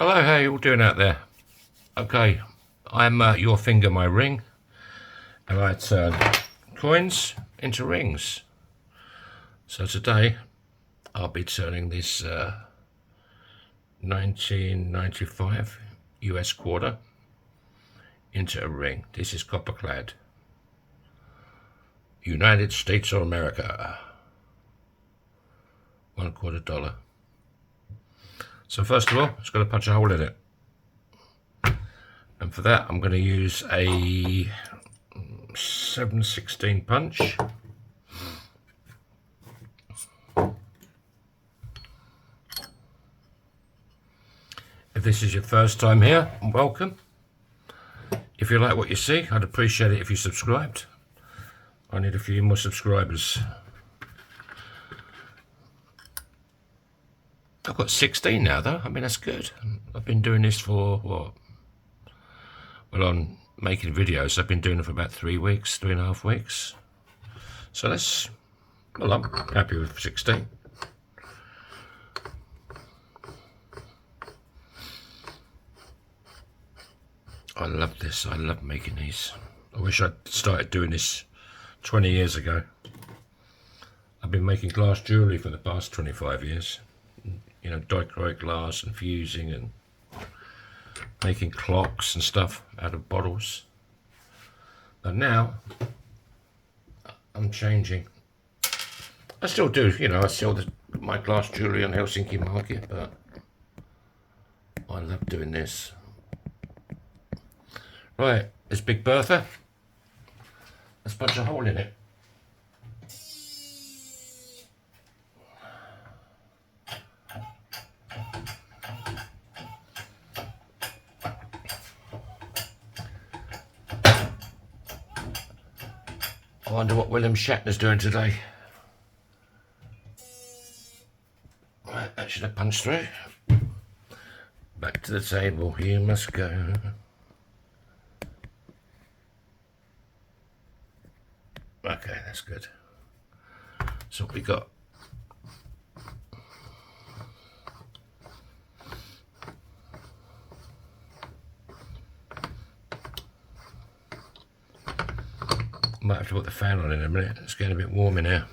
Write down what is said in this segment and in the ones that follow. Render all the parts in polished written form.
Hello, how you all doing out there? Okay, I'm your finger, my ring, and I turn coins into rings. So today I'll be turning this 1995 US quarter into a ring. This is copper clad. United States of America. $1/4. So first of all, it's got to punch a hole in it. And for that, I'm going to use a 7/16 punch. If this is your first time here, welcome. If you like what you see, I'd appreciate it if you subscribed. I need a few more subscribers. I've got 16 now though. I mean, that's good. I've been doing this for what? Well, on making videos, I've been doing it for about 3 weeks, 3.5 weeks. So well, I'm happy with 16. I love this. I love making these. I wish I'd started doing this 20 years ago. I've been making glass jewellery for the past 25 years. You know, dichroic glass and fusing and making clocks and stuff out of bottles. But now I'm changing. I still do, you know, I sell my glass jewellery on Helsinki market, but I love doing this. Right, this Big Bertha. Let's punch a hole in it. I wonder what William Shatner's doing today. Right, that should have punched through. Back to the table, you must go. Okay, that's good. So what we got? Might have to put the fan on in a minute. It's getting a bit warm in here.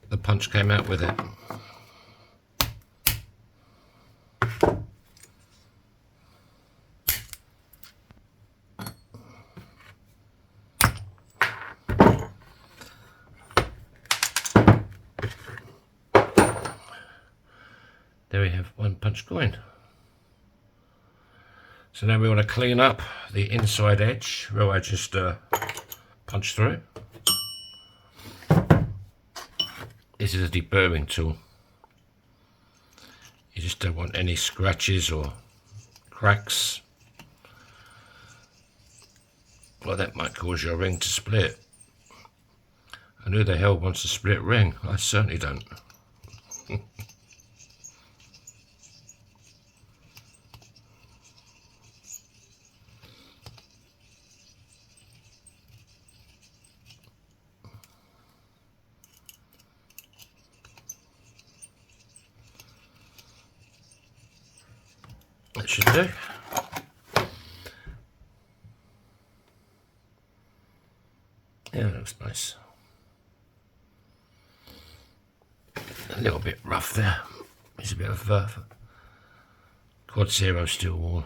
The punch came out with it. There we have one punch coin. So now we want to clean up the inside edge where I just punched through. This is a deburring tool. You just don't want any scratches or cracks. Well, that might cause your ring to split. And who the hell wants a split ring? I certainly don't. That should do. Yeah, that looks nice. A little bit rough there. It's a bit of quad zero steel wool.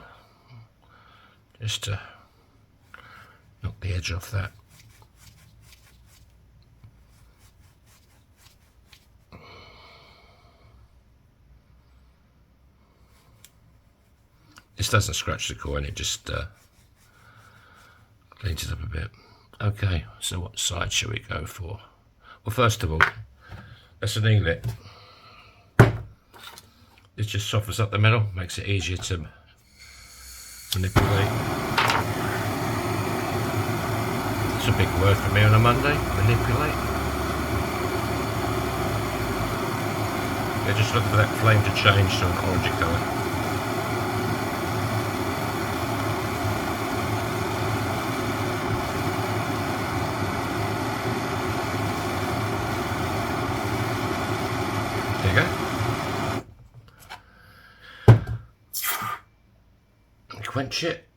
Just to knock the edge off that. This doesn't scratch the coin, it just cleans it up a bit. Okay, so what side shall we go for? Well, first of all, let's anneal it. This just softens up the metal, makes it easier to manipulate. It's a big word for me on a Monday, manipulate. Yeah, just look for that flame to change to an orangey colour. quench it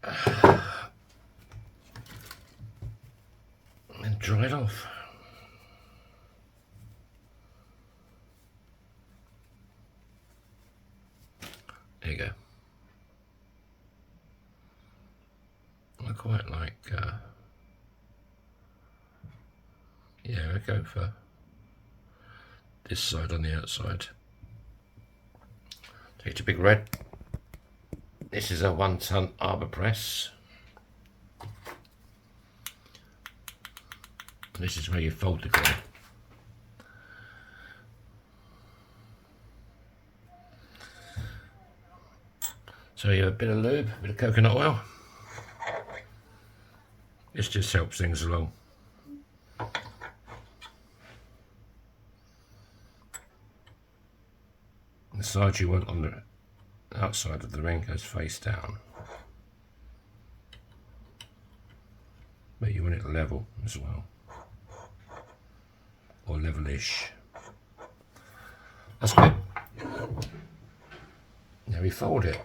and dry it off. There you go. I quite like, yeah, I go for this side on the outside. Take a big red. This is a 1 ton arbor press. This is where you fold the coin. So you have a bit of lube, a bit of coconut oil. This just helps things along. The side you want on the outside of the ring goes face down. But you want it level as well. Or level-ish. That's good. Now we fold it.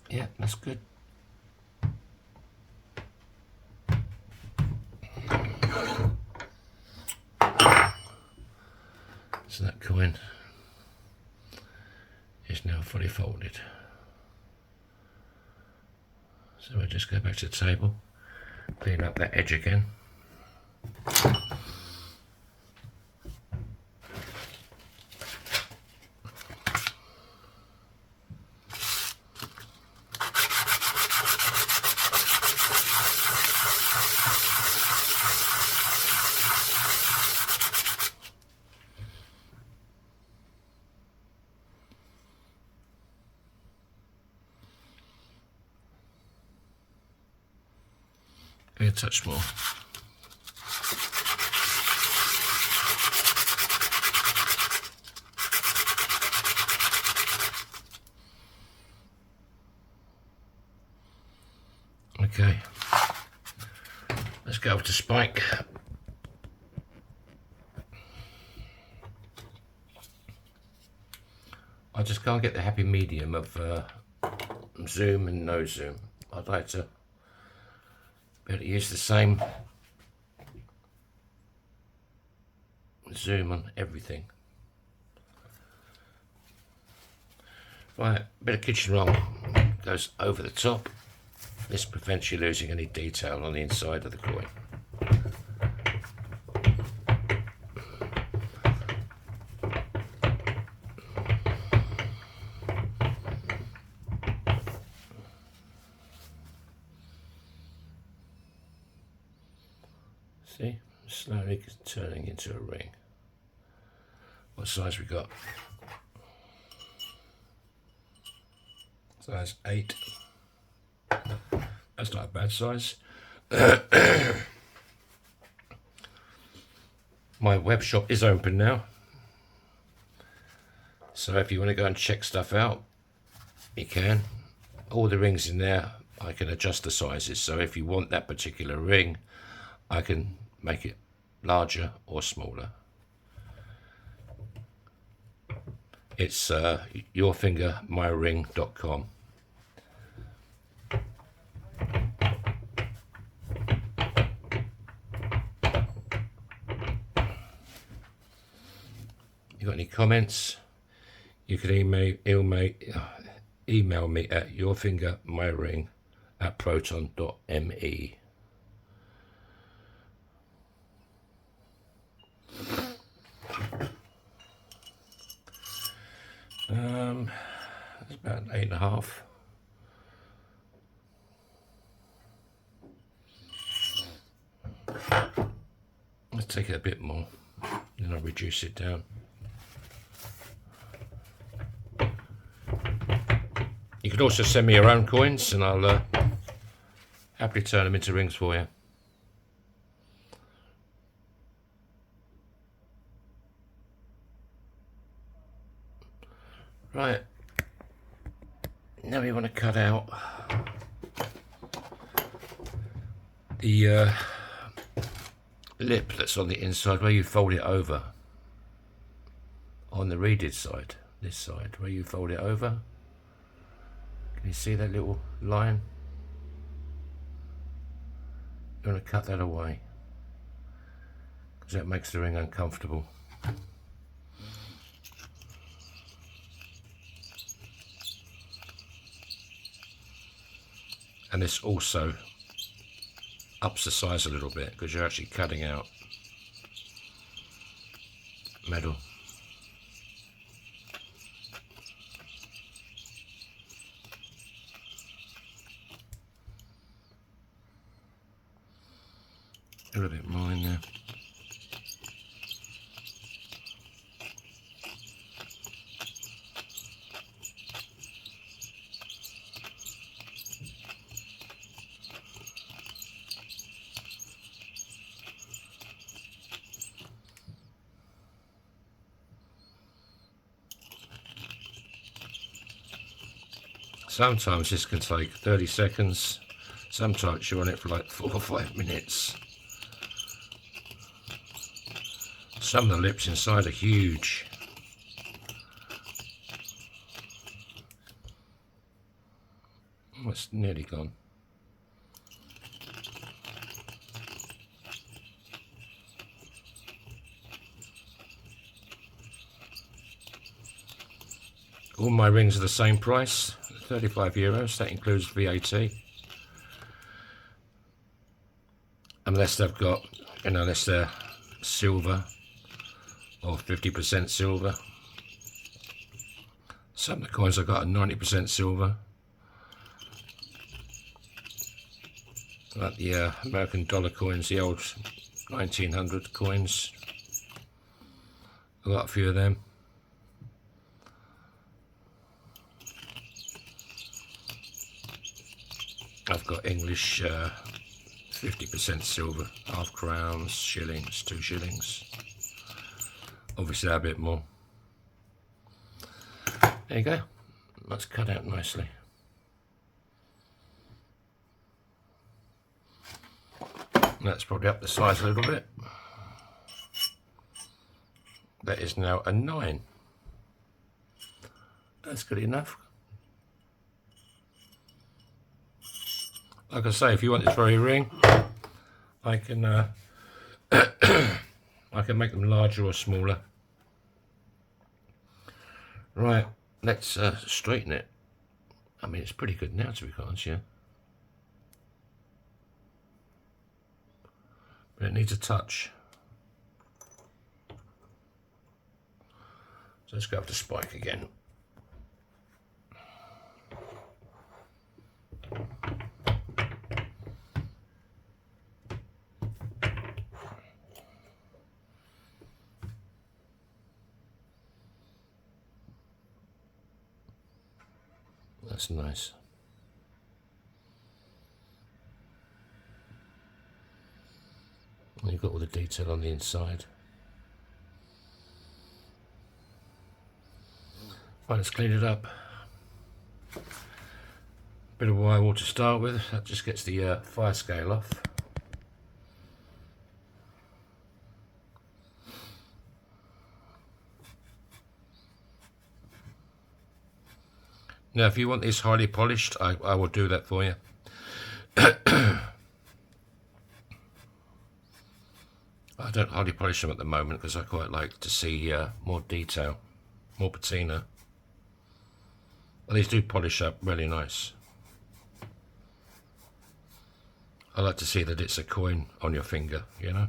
Yeah, that's good. So that coin is now fully folded. So we'll just go back to the table, clean up that edge again. A touch more. Okay, let's go over to spike. I just can't get the happy medium of zoom and no zoom. I'd like to be able to use the same zoom on everything. Right, a bit of kitchen roll goes over the top. This prevents you losing any detail on the inside of the coin. See, slowly turning into a ring. What size we got? Size 8. That's not a bad size. My web shop is open now. So if you want to go and check stuff out, you can. All the rings in there, I can adjust the sizes. So if you want that particular ring, I can make it larger or smaller. It's yourfingermyring.com. You got any comments? You can email me at yourfingermyring@proton.me. That's about 8.5. Let's take it a bit more, then I'll reduce it down. You could also send me your own coins and I'll happily turn them into rings for you. Right, now we want to cut out the lip that's on the inside where you fold it over. on the reeded side, this side, where you fold it over. Can you see that little line? You want to cut that away, because that makes the ring uncomfortable. And this also ups the size a little bit, because you're actually cutting out metal. A little bit more in there. Sometimes this can take 30 seconds, sometimes you're on it for like 4 or 5 minutes. Some of the lips inside are huge. Oh, it's nearly gone. All my rings are the same price, €35. That includes VAT. Unless they've got, unless they're silver or 50% silver. Some of the coins I've got are 90% silver. Like the American dollar coins, the old 1900 coins. I've got a few of them. I've got English 50% silver, half crowns, shillings, 2 shillings. Obviously a bit more. There you go. That's cut out nicely. Let's probably up the size a little bit. That is now a 9. That's good enough. Like I say, if you want this very ring, I can I can make them larger or smaller. Right, let's straighten it. I mean, it's pretty good now, to be honest, yeah. But it needs a touch. So let's go up to spike again. That's nice. And you've got all the detail on the inside. Right, let's clean it up. Bit of wire wool to start with. That just gets the fire scale off. Now, if you want this highly polished, I will do that for you. I don't highly polish them at the moment because I quite like to see more detail, more patina. But these do polish up really nice. I like to see that it's a coin on your finger, you know.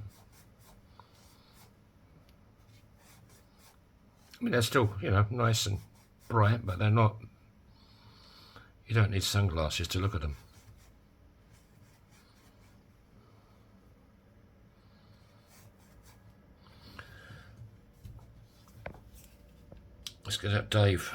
I mean, they're still, you know, nice and bright, but they're not. You don't need sunglasses to look at them. Let's get out Dave.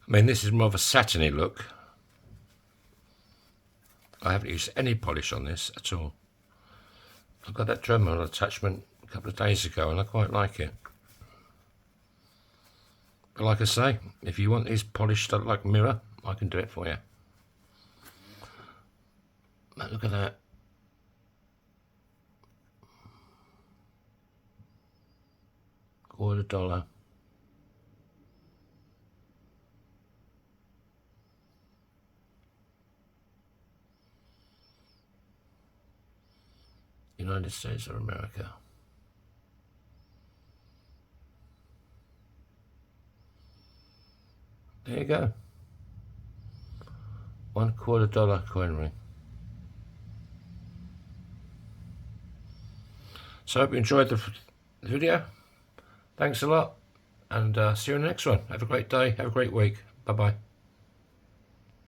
I mean, this is more of a satiny look. I haven't used any polish on this at all. I got that Dremel attachment a couple of days ago and I quite like it. But like I say, if you want these polished like mirror, I can do it for you. But look at that. $1/4. United States of America. There you go. $1/4 coin ring. So I hope you enjoyed the video. Thanks a lot, and see you in the next one. Have a great day. Have a great week. Bye-bye.